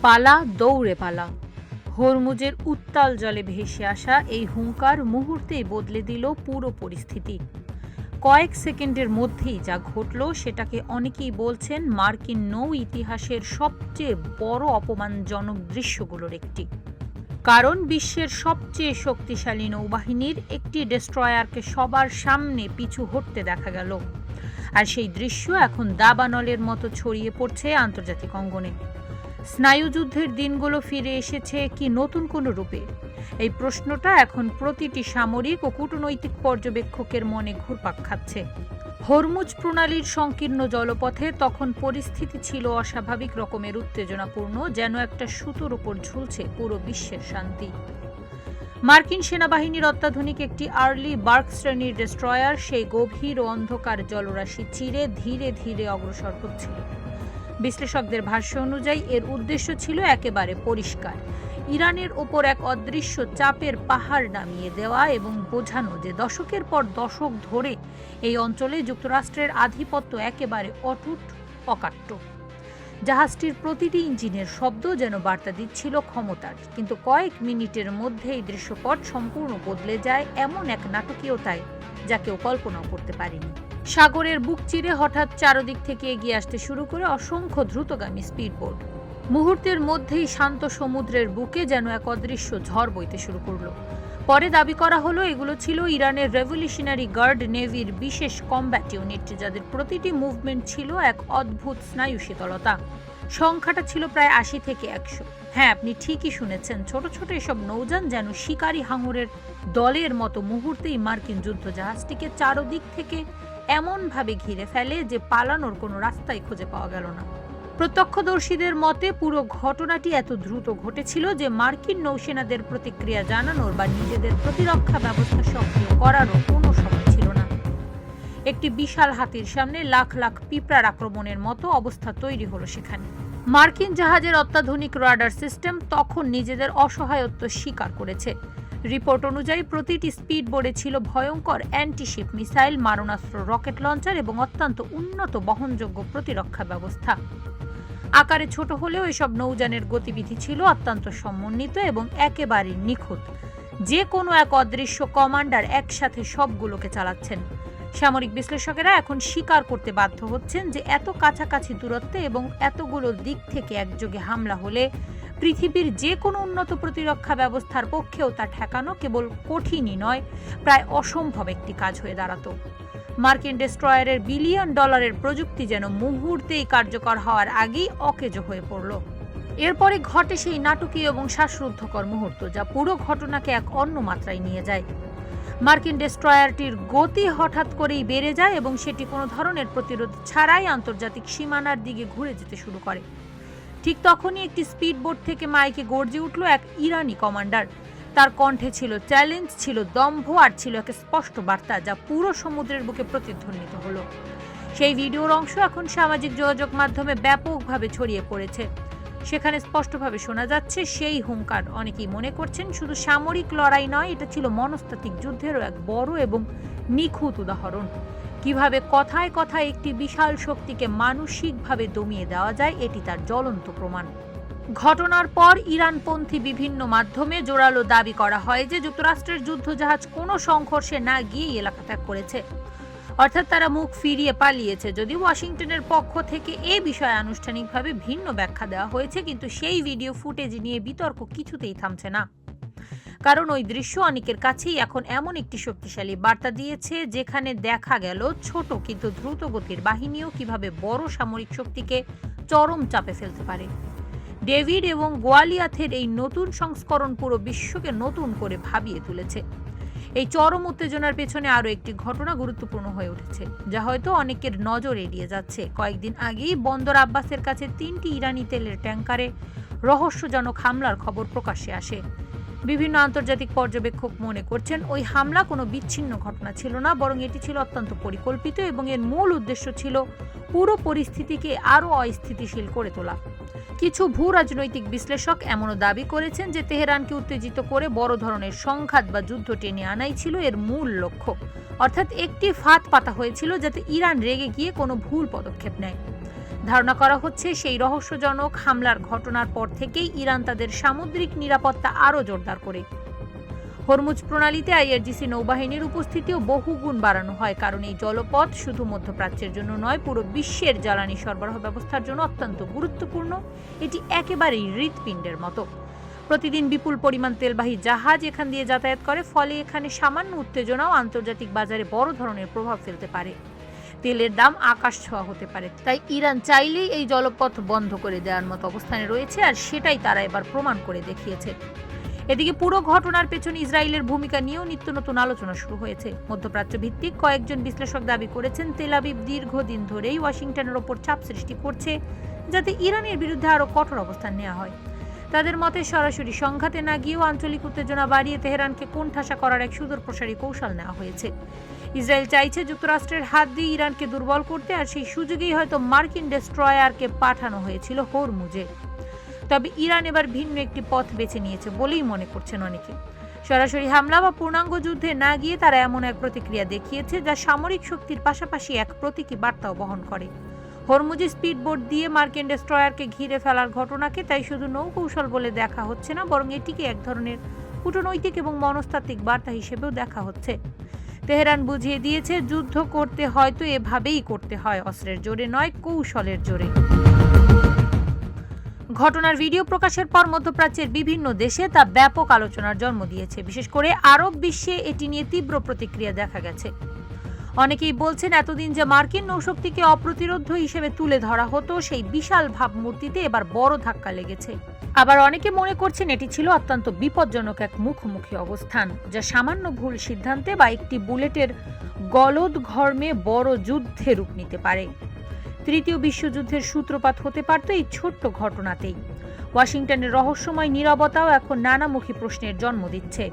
পালা, দৌড়ে পালা। হরমুজের উত্তাল জলে ভেসে আসা এই হুঙ্কার মুহূর্তেই বদলে দিল পুরো পরিস্থিতি। কয়েক সেকেন্ডের মধ্যেই যা ঘটল সেটাকে অনেকেই বলছেন মার্কিন নৌ ইতিহাসের সবচেয়ে বড় অপমানজনক দৃশ্যগুলোর একটি। কারণ বিশ্বের সবচেয়ে শক্তিশালী নৌবাহিনীর একটি ডেস্ট্রয়ারকে সবার সামনে পিছু হটতে দেখা গেল। আর সেই দৃশ্য এখন দাবানলের মতো ছড়িয়ে পড়ছে আন্তর্জাতিক অঙ্গনে। স্নায়ুযুদ্ধের দিনগুলো ফিরে এসেছে কি নতুন কোনো রূপে? এই প্রশ্নটা এখন প্রতিটি সামরিক ও কূটনৈতিক পর্যবেক্ষকের মনে ঘুরপাক খাচ্ছে। হরমুজ প্রণালীর সংকীর্ণ জলপথে তখন পরিস্থিতি ছিল অস্বাভাবিক রকমের উত্তেজনাপূর্ণ, যেন একটা সুতোর উপর ঝুলছে পুরো বিশ্বের শান্তি। মার্কিন সেনাবাহিনীর অত্যাধুনিক একটি আর্লি বার্ক শ্রেণীর ডেস্ট্রয়ার সেই গভীর ও অন্ধকার জলরাশি চিরে ধীরে ধীরে অগ্রসর হচ্ছিল। বিশ্লেষকদের ভাষ্য অনুযায়ী এর উদ্দেশ্য ছিল একেবারে পরিষ্কার: ইরানের ওপর এক অদৃশ্য চাপের পাহাড় নামিয়ে দেওয়া এবং বোঝানো যে দশকের পর দশক ধরে এই অঞ্চলে যুক্তরাষ্ট্রের আধিপত্য একেবারে অটুট, অকাট্য। জাহাজটির প্রতিটি ইঞ্জিনের শব্দ যেন বার্তা দিচ্ছিল ক্ষমতার। কিন্তু কয়েক মিনিটের মধ্যেই দৃশ্যপট সম্পূর্ণ বদলে যায় এমন এক নাটকীয়তায় যা কেউ কল্পনাও করতে পারেনি। সাগরের বুক চিরে হঠাৎ চারদিক থেকে এগিয়ে আসতে শুরু করে অসংখ্য দ্রুতগামী স্পিডবোট। মুহূর্তের মধ্যেই শান্ত সমুদ্রের বুকে যেন এক অদৃশ্য ঝড় বইতে শুরু করলো। পরে দাবি করা হলো এগুলো ছিল ইরানের রেভলিউশনারি গার্ড নেভির বিশেষ কমব্যাট ইউনিট, যাদের প্রতিটি মুভমেন্ট ছিল এক অদ্ভুত স্নায়ু শীতলতা। সংখ্যাটা ছিল প্রায় 80 থেকে 100। হ্যাঁ, আপনি ঠিকই শুনেছেন, ছোট ছোট এসব নৌযান যেন শিকারী হাঙরের দলের মতো মুহূর্তেই মার্কিন যুদ্ধজাহাজটিকে চারদিক থেকে এমনভাবে ঘিরে ফেলে যে পালানোর কোনো রাস্তাই খুঁজে পাওয়া গেল না। প্রত্যক্ষদর্শীদের মতে পুরো ঘটনাটি এত দ্রুত ঘটেছিল যে মার্কিন নৌসেনাদের প্রতিক্রিয়া জানানোর বা নিজেদের প্রতিরক্ষা ব্যবস্থা সক্রিয় করারও কোনো সময় ছিল না। একটি বিশাল হাতির সামনে লাখ লাখ পিঁপড়ার আক্রমণের মতো অবস্থা তৈরি হলো সেখানে। মার্কিন জাহাজের অত্যাধুনিক রাডার সিস্টেম তখন নিজেদের অসহায়ত্ব স্বীকার করেছে। রিপোর্ট অনুযায়ী প্রতিটি স্পিডবোটে ছিল ভয়ঙ্কর অ্যান্টিশিপ মিসাইল, মারণাস্ত্র, রকেট লঞ্চার এবং অত্যন্ত উন্নত বহনযোগ্য প্রতিরক্ষা ব্যবস্থা। আকারে ছোট হলেও এসব নৌযানের গতিবিধি ছিল অত্যন্ত সমন্বিত এবং একেবারে নিখুঁত। যে কোনো এক অদৃশ্য কমান্ডার একসাথে সবগুলোকে চালাচ্ছেন। সামরিক বিশ্লেষকেরা এখন স্বীকার করতে বাধ্য হচ্ছেন যে এত কাছাকাছি দূরত্বে এবং এতগুলো দিক থেকে একযোগে হামলা হলে পৃথিবীর যে কোনো উন্নত প্রতিরক্ষা ব্যবস্থার পক্ষেও তা ঠেকানো কেবল কঠিনই নয়, প্রায় অসম্ভব একটি কাজ হয়ে দাঁড়াতো। মার্কিন ডেস্ট্রয়ারের বিলিয়ন ডলারের প্রযুক্তি যেন মুহূর্তেই কার্যকর হওয়ার আগেই অকেজো হয়ে পড়ল। এরপরে ঘটে সেই নাটকীয় এবং শ্বাসরুদ্ধকর মুহূর্ত যা পুরো ঘটনাকে এক অন্য মাত্রায় নিয়ে যায়। মার্কিন ডেস্ট্রয়ারটির গতি হঠাৎ করেই বেড়ে যায় এবং সেটি কোনো ধরনের প্রতিরোধ ছাড়াই আন্তর্জাতিক সীমানার দিকে ঘুরে যেতে শুরু করে। ঠিক তখনই একটি স্পিডবোট থেকে মাইকে গর্জে উঠল এক ইরানি কমান্ডার। তার কণ্ঠে ছিল চ্যালেঞ্জ, ছিল দম্ভ, আর ছিল এক স্পষ্ট বার্তা যা পুরো সমুদ্রের বুকে প্রতিধ্বনিত হলো। সেই ভিডিওর অংশ এখন সামাজিক যোগাযোগ মাধ্যমে ব্যাপকভাবে ছড়িয়ে পড়েছে। সেখানে স্পষ্টভাবে শোনা যাচ্ছে সেই হুঙ্কার। অনেকেই মনে করছেন শুধু সামরিক লড়াই নয়, এটা ছিল মনস্তাত্ত্বিক যুদ্ধেরও এক বড় এবং নিখুঁত উদাহরণ। কিভাবে কথায় কথায় একটি বিশাল শক্তিকে মানসিকভাবে দমিয়ে দেওয়া যায়, এটি তার জ্বলন্ত প্রমাণ। ঘটনার পর ইরানপন্থী বিভিন্ন মাধ্যমে জোরালো দাবি করা হয় যে যুক্তরাষ্ট্রের যুদ্ধজাহাজ কোনো সংঘর্ষে না গিয়ে এলাকা ত্যাগ করেছে, অর্থাৎ তারা মুখ ফিরিয়ে পালিয়েছে। যদিও ওয়াশিংটনের পক্ষ থেকে এ বিষয়ে আনুষ্ঠানিকভাবে ভিন্ন ব্যাখ্যা দেওয়া হয়েছে, কিন্তু সেই ভিডিও ফুটেজ নিয়ে বিতর্ক কিছুতেই থামছে না। কারণ ওই দৃশ্য অনেকের কাছেই এখন এমন একটি শক্তিশালী বার্তা দিয়েছে যেখানে দেখা গেল ছোট কিন্তু দ্রুতগতির বাহিনীও কিভাবে বড় সামরিক শক্তিকে চরম চাপে ফেলতে পারে। ডেভিড এবং গোয়ালিয়াথের এই নতুন সংস্করণ পুরো বিশ্বকে নতুন করে ভাবিয়ে তুলেছে। এই চরম উত্তেজনার পেছনে আরও একটি ঘটনা গুরুত্বপূর্ণ হয়ে উঠেছে, যা হয়তো অনেকের নজর এড়িয়ে যাচ্ছে। কয়েকদিন আগেই বন্দর আব্বাসের কাছে 3টি ইরানি তেলের ট্যাঙ্কারে রহস্যজনক হামলার খবর প্রকাশ্যে আসে। বিভিন্ন আন্তর্জাতিক পর্যবেক্ষক মনে করছেন ওই হামলা কোনো বিচ্ছিন্ন ঘটনা ছিল না, বরং এটি ছিল অত্যন্ত পরিকল্পিত এবং এর মূল উদ্দেশ্য ছিল পুরো পরিস্থিতিকে আরও অস্থিতিশীল করে তোলা। কিছু ভূ রাজনৈতিক বিশ্লেষক এমনও দাবি করেছেন যে তেহরানকে উত্তেজিত করে বড় ধরনের সংঘাত বা যুদ্ধ টেনে আনাই ছিল এর মূল লক্ষ্য, অর্থাৎ একটি ফাঁদ পাতা হয়েছিল যাতে ইরান রেগে গিয়ে কোনো ভুল পদক্ষেপ নেয়। ধারণা করা হচ্ছে সেই রহস্যজনক হামলার ঘটনার পর থেকেই ইরান তাদের সামুদ্রিক নিরাপত্তা আরও জোরদার করে। হরমুজ প্রণালীতে আইআরজিসি নৌবাহিনীর উপস্থিতিও বহুগুণ বাড়ানো হয়, কারণ এই জলপথ শুধু মধ্যপ্রাচ্যের জন্য নয়, পুরো বিশ্বের জ্বালানি সরবরাহ ব্যবস্থার জন্য অত্যন্ত গুরুত্বপূর্ণ। এটি একেবারেই হৃৎপিণ্ডের মতো। প্রতিদিন বিপুল পরিমাণ তেলবাহী জাহাজ এখান দিয়ে যাতায়াত করে, ফলে এখানে সামান্য উত্তেজনাও আন্তর্জাতিক বাজারে বড় ধরনের প্রভাব ফেলতে পারে। তেলের দাম আকাশ ছোঁয়া হতে পারে। তাই ইরান চাইলেই এই জলপথ বন্ধ করে দেওয়ার মতো অবস্থানে রয়েছে, আর সেটাই তারা এবার প্রমাণ করে দেখিয়েছে। এদিকে পুরো ঘটনার পেছনে ইসরায়েলের ভূমিকা নিয়েও নিত্য নতুন আলোচনা শুরু হয়েছে। মধ্যপ্রাচ্য ভিত্তিক কয়েকজন বিশ্লেষক দাবি করেছেন, তেল আবিব দীর্ঘদিন ধরেই ওয়াশিংটনের ওপর চাপ সৃষ্টি করছে যাতে ইরানের বিরুদ্ধে আরও কঠোর অবস্থান নেওয়া হয়। তাদের মতে সরাসরি সংঘাতে না গিয়েও আঞ্চলিক উত্তেজনা বাড়িয়ে তেহরানকে কোণঠাসা করার এক সুদূরপ্রসারী কৌশল নেওয়া হয়েছে। ইসরায়েল চাইছে যুক্তরাষ্ট্রের হাত দিয়ে ইরানকে দুর্বল করতে, আর সেই সুযোগেই হয়তো মার্কিন ডেস্ট্রয়ারকে পাঠানো হয়েছিল হরমুজে। তবে ইরান এবার ভিন্ন একটি পথ বেছে নিয়েছে বলেই মনে করছেন অনেকে। সরাসরি হামলা বা পূর্ণাঙ্গ যুদ্ধে না গিয়ে তারা এমন এক প্রতিক্রিয়া দেখিয়েছে যা সামরিক শক্তির পাশাপাশি এক প্রতীকী বার্তাও বহন করে। হরমুজে স্পিডবোট দিয়ে মার্কিন ডেস্ট্রয়ারকে ঘিরে ফেলার ঘটনাকে তাই শুধু নৌকৌশল বলে দেখা হচ্ছে না, বরং এটিকে এক ধরনের কূটনৈতিক এবং মনস্তাত্ত্বিক বার্তা হিসেবেও দেখা হচ্ছে। তেহরান বুঝিয়ে দিয়েছে, যুদ্ধ করতে হয়তো এভাবেই করতে হয়, অস্ত্রের জোরে নয়, কৌশলের জোরে। ঘটনার ভিডিও প্রকাশের পর মধ্যপ্রাচ্যের বিভিন্ন দেশে তা ব্যাপক আলোচনার জন্ম দিয়েছে। বিশেষ করে আরব বিশ্বে এটি নিয়ে তীব্র প্রতিক্রিয়া দেখা গেছে। অনেকেই বলছেন, এতদিন যে মার্কিন নৌশক্তিকে অপ্রতিরোধ্য হিসেবে তুলে ধরা হতো, সেই বিশাল ভাবমূর্তিতে এবার বড় ধাক্কা লেগেছে। আবার অনেকে মনে করছেন এটি ছিল অত্যন্ত বিপজ্জনক এক মুখোমুখি অবস্থান, যা সামান্য ভুল সিদ্ধান্তে বা একটি বুলেটের গলদঘর্মে বড় যুদ্ধে রূপ নিতে পারে। তৃতীয় বিশ্বযুদ্ধের সূত্রপাত হতে পারত এই ছোট্ট ঘটনাতেই। ওয়াশিংটনের রহস্যময় নীরবতাও এখন নানামুখী প্রশ্নের জন্ম দিচ্ছে,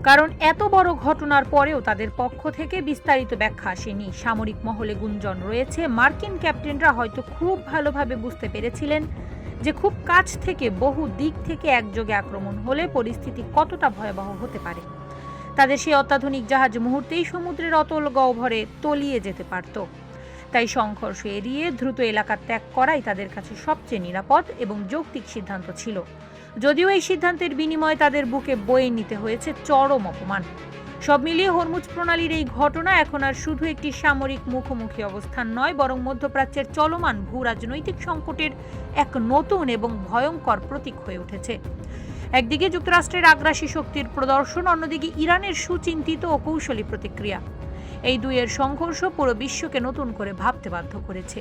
কারণ এত বড় ঘটনার পরেও তাদের পক্ষ থেকে বিস্তারিত ব্যাখ্যা আসেনি। সামরিক মহলে গুঞ্জন রয়েছে, মার্কিন ক্যাপ্টেনরা হয়তো খুব ভালোভাবে বুঝতে পেরেছিলেন যে খুব কাছ থেকে বহু দিক থেকে একযোগে আক্রমণ হলে পরিস্থিতি কতটা ভয়াবহ হতে পারে। তাদের সেই অত্যাধুনিক জাহাজ মুহূর্তেই সমুদ্রের অতল গহ্বরে তলিয়ে যেতে পারত। তাই সংঘর্ষ এড়িয়ে দ্রুত এলাকা ত্যাগ করাই তাদের কাছে সবচেয়ে নিরাপদ এবং যৌক্তিক সিদ্ধান্ত ছিল। যদিও এই সিদ্ধান্তের বিনিময়ে তাদের বুকে বয়ে নিতে হয়েছে চরম অপমান। সব মিলিয়ে হরমুজ প্রণালীর এই ঘটনা এখন আর শুধু একটি সামরিক মুখোমুখি অবস্থান নয়, বরং মধ্যপ্রাচ্যের চলমান ভূ রাজনৈতিক সংকটের এক নতুন এবং ভয়ঙ্কর প্রতীক হয়ে উঠেছে। একদিকে যুক্তরাষ্ট্রের আগ্রাসী শক্তির প্রদর্শন, অন্যদিকে ইরানের সুচিন্তিত ও কৌশলী প্রতিক্রিয়া। এই দুইয়ের সংঘর্ষ পুরো বিশ্বকে নতুন করে ভাবতে বাধ্য করেছে।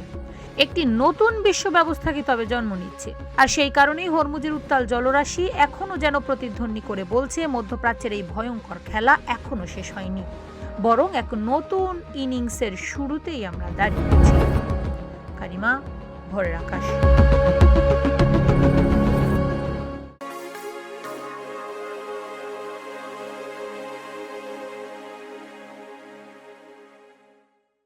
একটি নতুন বিশ্ব ব্যবস্থাকে তবে জন্ম নিচ্ছে, আর সেই কারণেই হরমুজের উত্তাল জলরাশি এখনো যেন প্রতিধ্বনি করে বলছে, মধ্যপ্রাচ্যের এই ভয়ঙ্কর খেলা এখনো শেষ হয়নি, বরং এক নতুন ইনিংসের শুরুতেই আমরা দাঁড়িয়েছি। কারিমা, ভোরের আকাশ।